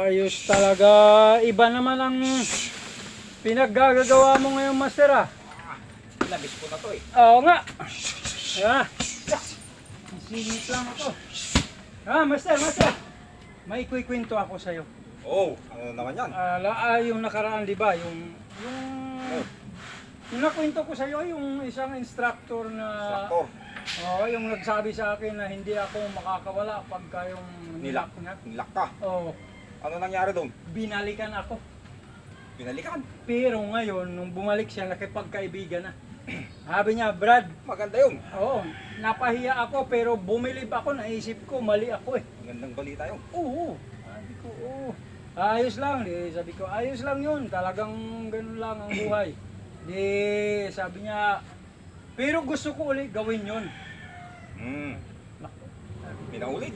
Ayos talaga. Iba naman ang pinaggagawa mo ngayon, Master, ah. Labis ko na to eh. Oo nga. Ah. Singit lang ako. Master. May kwento ako sa'yo. Oh, ano naman yan? Yung nakaraan, di ba? Yung nakwento ko sa'yo, yung isang instructor na... Sakto. Oo, yung nagsabi sa akin na hindi ako makakawala pagka yung nilak niya. Nilak ka. Oo, Ano nangyari doon? binalikan ako. Pinalikan. Pero ngayon, nung bumalik siya, nakipagkaibigan na. Sabi niya, Brad, Maganda yun. oo, napahiya ako pero bumilib ako, naisip ko, mali ako eh. Magandang balita yun. Oo, sabi ko, oo. Ayos lang, sabi ko, ayos lang yun, talagang ganun lang ang buhay. Sabi niya, pero gusto ko ulit gawin yun. Naku. Pinaulit.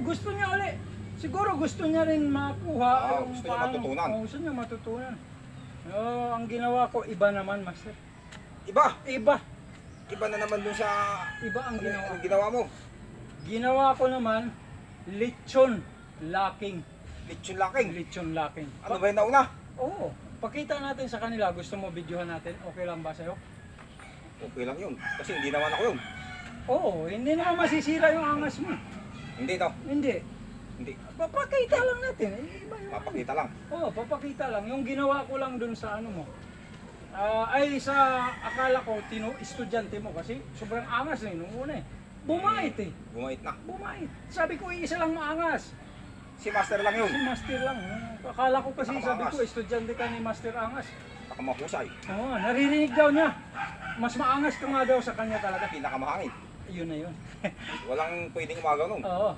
Gusto niya ulit. Siguro gusto niya rin makuha. Gusto niya matutunan. Gusto niya matutunan. Ang ginawa ko, iba naman, Master. Iba. Iba Na naman dun sa... ang ginawa. Anong ginawa mo? Ginawa ko naman, lechon locking. Lechon laking. Lechon locking. Ano ba yung nauna? Oo. Pakita natin sa kanila. Gusto mo videohan natin? Okay lang ba sa'yo? Okay lang yun. Kasi hindi naman ako yun. Oo. Hindi naman masisira yung angas mo. Hindi to. Hindi. Hindi. Papakita lang natin. Iba yun. Papakita lang. Oo, papakita lang. Yung ginawa ko lang dun sa ano mo. Sa akala ko, estudyante mo kasi sobrang angas eh nung una eh. Bumait eh. Bumait na. Bumait. Sabi ko, isa lang maangas. Si Master lang yun. Si Master lang. Akala ko kasi, sabi Nakamangas. ko, estudyante ka ni Master Angas. Baka mahusay. Oo, naririnig daw niya. Mas maangas ka nga daw sa kanya talaga. Pinakamahangin. Yun na yun. Walang pwedeng umagaw nun. Oo,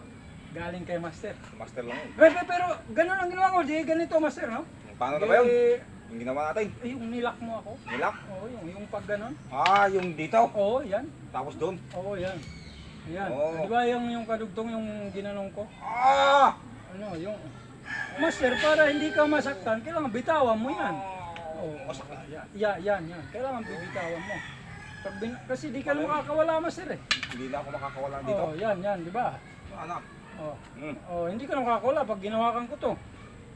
galing kay Master. Si Master lang yun. Pero ganun ang ginawa ko. Di ganito, Master, no? Paano na ba yun? Yung ginawa natin? Yung nilak mo ako. Nilak? Oo, yung pag ganun. Yung dito. Oo, yan. Tapos doon. Oo, yan. Yan. Oo. Di ba yung kadugtong yung ginanong ko? Ano, yung... Master, para hindi ka masaktan, kailangan bitawan mo yan. Oo, Masakit. yan. Kailangan bibitawan mo. Kasi di ka makakawala, Master eh. Hindi na ako makakawala dito. Oo, yan, di ba? Anak. Oo, hindi ka makakawala pag ginawakan ko to.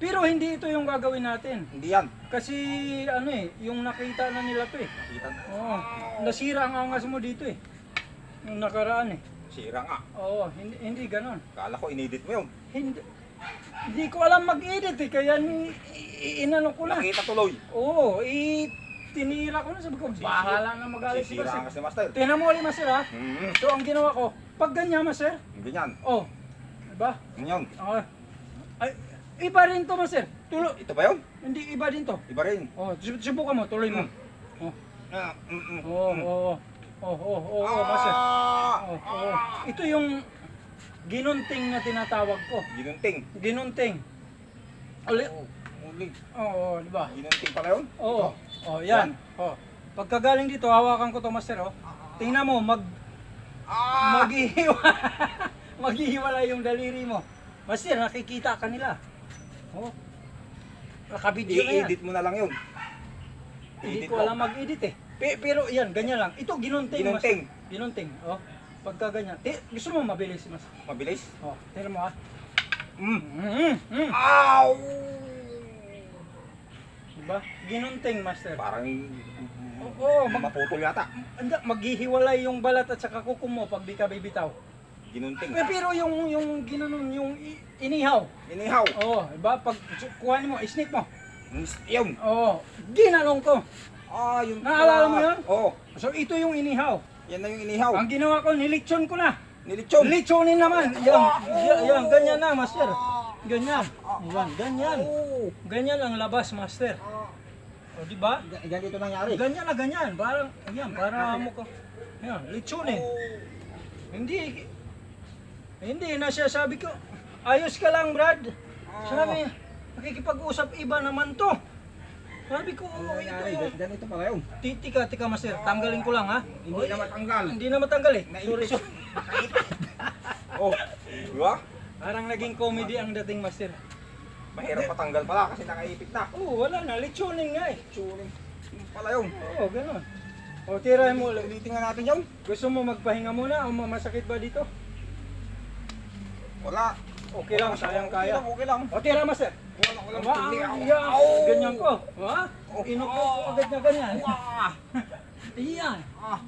Pero hindi ito yung gagawin natin. Hindi yan. Kasi ano eh, yung nakita na nila to eh. Nakita na. Oo, nasira ang angas mo dito eh. Yung nakaraan eh. Sira nga. Oo, hindi ganon. Kala ko inedit mo yun. Hindi ko alam mag-edit eh, kaya inano ko na. Nakita tuloy. Oo, tinira ko na, sabi ko, bahala na magalit si Sisira Master. ang kasi Master. Tinan mo ulit, Master ha. So ang ginawa ko, pag ganyan, Master, Ganyan. oh, diba? Ganyan. Ay, iba rin to, Master. Ito ba yun? Hindi, iba din to. Iba rin. Oh, subukan mo, tuloy mo. Master. Ito yung ginunting na tinatawag ko. Ginunting. Ginunting. Uli. Uli. Oo, di ba? Ginunting pala yun? Oo. Oh, yan. Oh. Pagkagaling dito, hawakan ko to, Master, oh. Tingnan mo, maghihiwalay yung daliri mo. Master, nakikita ka nila. Oh. Nakabidyo na yan. I-edit mo na lang yun. Hindi ko alam mag-edit eh. Pero yan, ganyan lang. Ito, ginunting. Ginunting. Master. Ginunting. Oh. Pagka ganyan. Gusto mo mabilis, Master? Mabilis? Oh, tingnan mo ha. Ow! Diba? Ginunting, Master. Parang Oo, maputol yata. maghihiwalay yung balat at saka kuko mo pag di ka bibitaw. Ginunting. Pero yung ginanon, yung inihaw. Inihaw. Oo, diba? Pag kuhanin mo, isnik mo. Yun. Oo, ginanong ko. Yun. Naalala mo yun? Oo. So ito yung inihaw. Yan na yung inihaw. Ang ginawa ko, nilitsyon ko na. Nilitsyon. Litsonin naman. Yan, ganyan na, Master. Ganyan. Yan, ganyan. Ganyan ang labas, Master. O, di ba? Ganito nangyari. Ganyan na ganyan. Parang, ayan, para mo ko. Yan, litsonin. Hindi na siya, sabi ko, ayos ka lang, Brad. Sabi, nakikipag-usap iba naman to. Sabi ko, ito. Ganito pala yun. Tika, Master. Tanggalin ko lang, ha? Hindi na matanggal. Hindi na matanggal eh. Naipit. Sorry. Di ba? Parang naging comedy ang dating, Master. Mahirap patanggal pala kasi nakaipit na. Wala na. Litsonin nga eh. Tuning. Yung pala yun. Oo, ganun. O, tirahin mo ulit. Ulitin nga natin yun. Gusto mo magpahinga muna o masakit ba dito? Wala. Okay lang, sayang kaya. Okay lang. O, tira, master. Wala ko lang. Wow, Hindi ako. yan. Au! Ganyan ko. Ha? Inupo ko agad na ganyan. Wah! Iyan.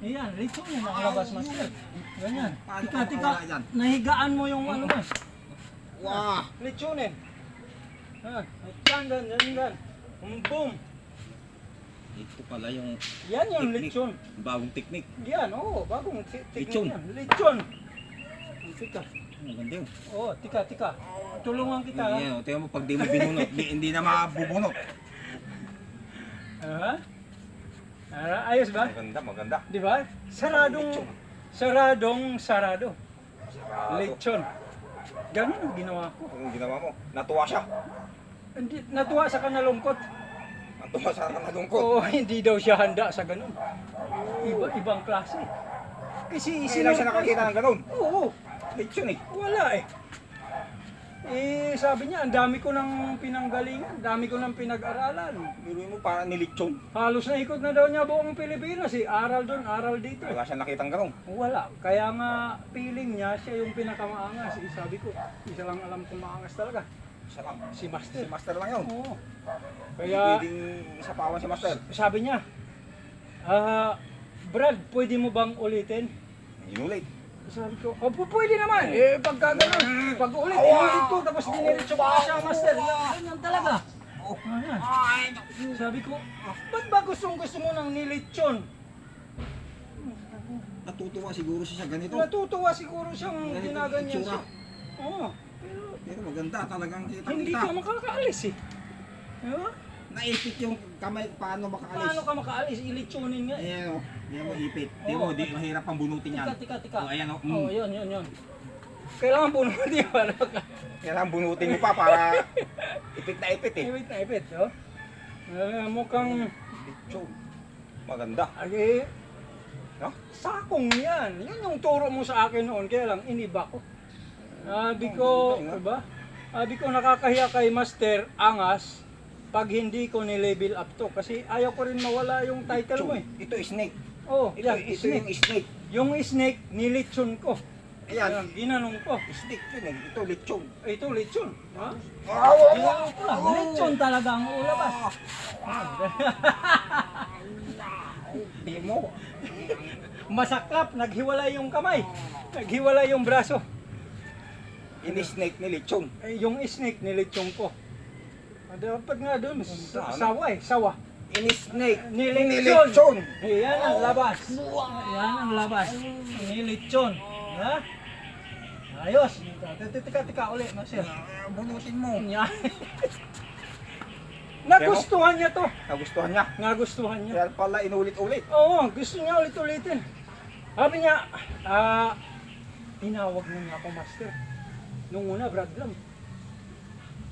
Iyan, rito yun nakalabas, master. Ganyan. Paano Tika, ka tika. makawala dyan? Nahigaan mo yung ano mo. Wah! Lechonin. Ha, yan. Boom. Ito pala yung Yan yung Technique. lechon. bagong teknik. Yan, oo, bagong technique Lechon. yan. Lechon. Tika. Ang ganda yun. Oo, tika. Tulungan kita. ha? Yan, tingnan mo pag di mo binunot, hindi na mabubunot. Ha? Ayos ba? Maganda. Di ba? Sarado. Lechon. Ganun ang ginawa ko. Yung ginawa mo, natuwa siya. Hindi, natuwa sa kanalungkot. Natuwa sa kanalungkot. Oo, hindi daw siya handa sa ganun. Ibang klase. Kasi Hindi lang siya nakakita ng ganun. Oo, Lechon eh. wala eh. Sabi niya, ang dami ko ng pinanggalingan, dami ko ng pinag-aralan. Biruin mo parang nilechon. Halos na ikot na daw niya buong Pilipinas eh. Aral doon, aral dito. Wala siya nakitang ganun. Wala. Kaya nga, feeling niya, siya yung pinakamaangas. Sabi ko, isa lang alam kung maangas talaga. Isa lang. Si Master. Si Master lang yun. Oo. Kaya Kaya, pwedeng sapawan si Master. sabi niya, Brad, pwede mo bang ulitin? Inulit. Sabi ko, pwede naman. Pagka ganun, pag ulit ko, tapos diniritso ko na siya, Master. Ganyan talaga. Ayan. Sabi ko, ba't ba gusto mo ng nilitsyon? Natutuwa siguro siya sa ganito. Natutuwa siguro siyang Ganito ginaganyan itsura. siya. Oo. Pero maganda talagang kita. Hindi ka makakaalis eh. Diba? Naipit yung kamay paano makaalis. Paano ka makaalis? Ilitsunin nga eh. Ayan o. Ayan mo ipit. Oo. Di mo, di mahirap pang bunutin yan. Tika. O ayan o. Oo, yun. Kailangan bunutin para ka. Kailangan bunutin mo pa para ipit na ipit eh. Ipit, oh. Mukhang, Lechon. Maganda. No? sakong yan. Yan yung turo mo sa akin noon, kaya lang iniba ko. Sabi ko, diba? Sabi ko nakakahiya kay Master Angas pag hindi ko ni-level up to. Kasi ayaw ko rin mawala yung title mo eh. Ito snake. Oh, Ito, yan, ito snake. yung snake. Yung snake, nilitsyon ko. Ayan. Ginanong ko. Snake yun eh. Ito lechon. Ito, lechon. Ha? Wow! Ginanong ko lang. Lechon talaga ang ulabas. Di mo. Masaklap, naghiwalay yung kamay. Naghiwalay yung braso. Ini-snake ni lechon. Yung snake, nilitsyon ko. Dapat nga doon, Ano? sawa eh, sawa. Ini-snake. Nilitsyon. Nilechon. Yan ang labas. Yan ang labas. Nilitsyon. Ha? Ayos. Tika ulit, Master. Bunutin mo. Yan. Nagustuhan niya to. Nagustuhan niya. Nagustuhan niya. Kaya pala inulit-ulit. Oo, gusto niya ulit-ulitin. Sabi niya, tinawag mo niya ako, Master. Nung una, Brad lang.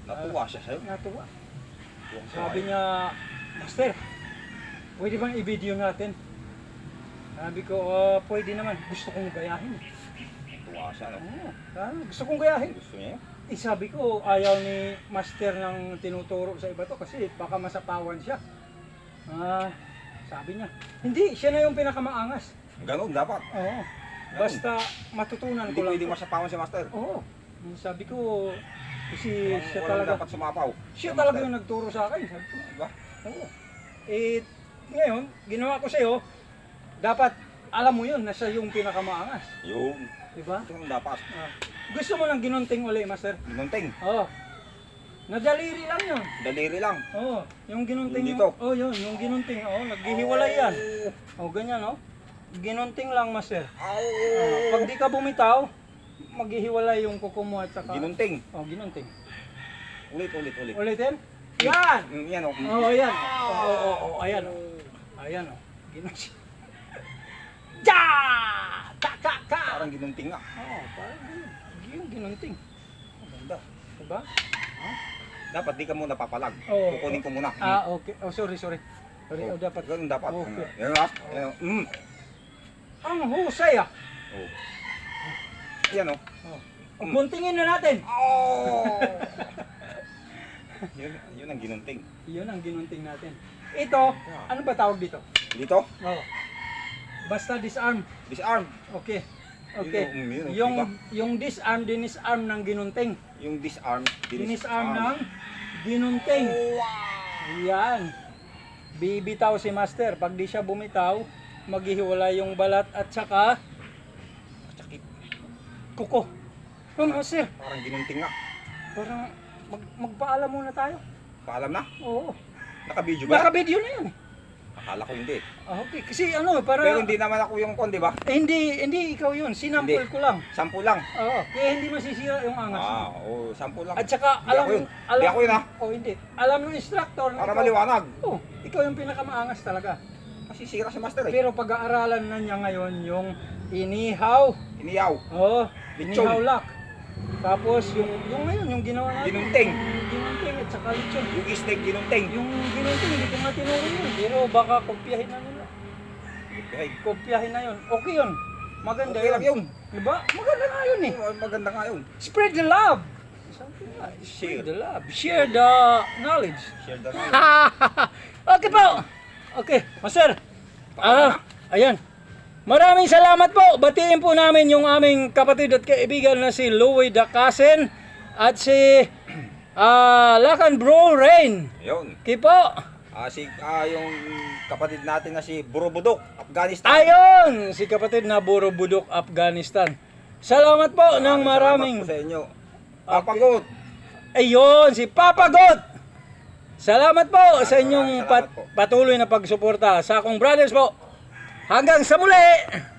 Natuwa siya sa'yo. Natuwa. Sabi niya, Master, pwede bang i-video natin? Sabi ko, pwede naman. Gusto kong gayahin. Natuwa siya. No? Oo, gusto kong gayahin. Gusto niya. Sabi ko, ayaw ni Master ng tinuturo sa iba to kasi baka masapawan siya. Sabi niya, hindi, siya na yung pinakamaangas. Ganun dapat. Oo. Basta matutunan Hindi ko lang. pwede masapawan si Master. Oo. Sabi ko, kasi siya Walang talaga, dapat sumapaw. siya Si talaga Master. yung nagturo sa akin. Sabi ko, Diba? oo. Ngayon, ginawa ko sa'yo, dapat alam mo yun na siya yung pinakamaangas. Yung. Diba? Ito yung dapat. Gusto mo ng ginunting uli, Master? Ginunting. Oo. Nadaliri lang yun. Daliri lang. Oo. Yung ginunting Dito. yung ginunting. Oo, naghihiwalay yan. Oo, ganyan, oh. Ginunting lang, Master. Pag di ka bumitaw, maghihiwalay yung kuko mo at saka... Ginunting. Oh, ginunting. Ulit. Ulitin? Yan! Yan o. Oo, yan. Oo, ayan. Ayan, oh. Ginunting. Ja! Ka! Parang ginunting nga. Oo, parang ganun. Yung ginunting. Ganda. Diba? Dapat di ka muna papalag. Oo. Kukunin ko muna. Okay. Oh, sorry. Sorry, dapat. Ganun dapat. Okay. Yan o. Yan o. Ang husay, ah. Oh. Yan o. Guntingin na natin. Yun ang ginunting. Yun ang ginunting natin. Ito, ano ba tawag dito? Dito, Oh. Basta disarm. disarm. Okay. Okay. Yung disarm, dinisarm ng ginunting. Yung disarm. Dinisarm ng ginunting. Yan. Bibitaw si Master. Pag di siya bumitaw, maghihiwalay yung balat at saka Sakit. kuko. Ano, Master? Parang ginunting nga. Parang magpaalam muna tayo. Paalam na? Oo. Naka-video ba? Naka-video na yan. Akala ko hindi. Okay, kasi ano, para... Pero hindi naman ako yung kon, di ba? hindi ikaw yun. Sinample Hindi. ko lang. 10 lang. Oo, kaya hindi masisira yung angas. Oo, 10 lang. At saka, Hindi ako yun. Hindi ako yun, ha? Oh, hindi. Alam ng instructor na Para ikaw, maliwanag. oh, ikaw yung pinakamaangas talaga. Masisira si Master eh. Pero pag-aaralan na niya ngayon yung inihaw. Iniyaw. Oh, Lechon. inihaw lock. Tapos yung ngayon, yung ginawa natin. Ginunting. Ginunting at saka lechon. Yung steak ginunting. Yung ginunting, hindi ko nga tinuro yun. Pero baka kopyahin na nila. Okay. Kopyahin na yun. Okay yun. Maganda Okay lang yun. Diba? Maganda nga yun eh. Maganda nga yun. Spread the love. Something like Share. spread the love. Share the knowledge. Share the Okay po. Okay, Master. Ayan. Maraming salamat po. Batiin po namin yung aming kapatid at kaibigan na si Louie Dacasen at si Lakan Bro Rain. Yun. Okay po. Yung kapatid natin na si Burubudok, Afghanistan. Ayun, si kapatid na Burubudok, Afghanistan. Salamat po ng maraming. Salamat po sa inyo. Papagot. Ayun, si Papa God. Salamat po sa inyong Salamat po. patuloy na pagsuporta sa akong brothers po. Hanggang sa muli!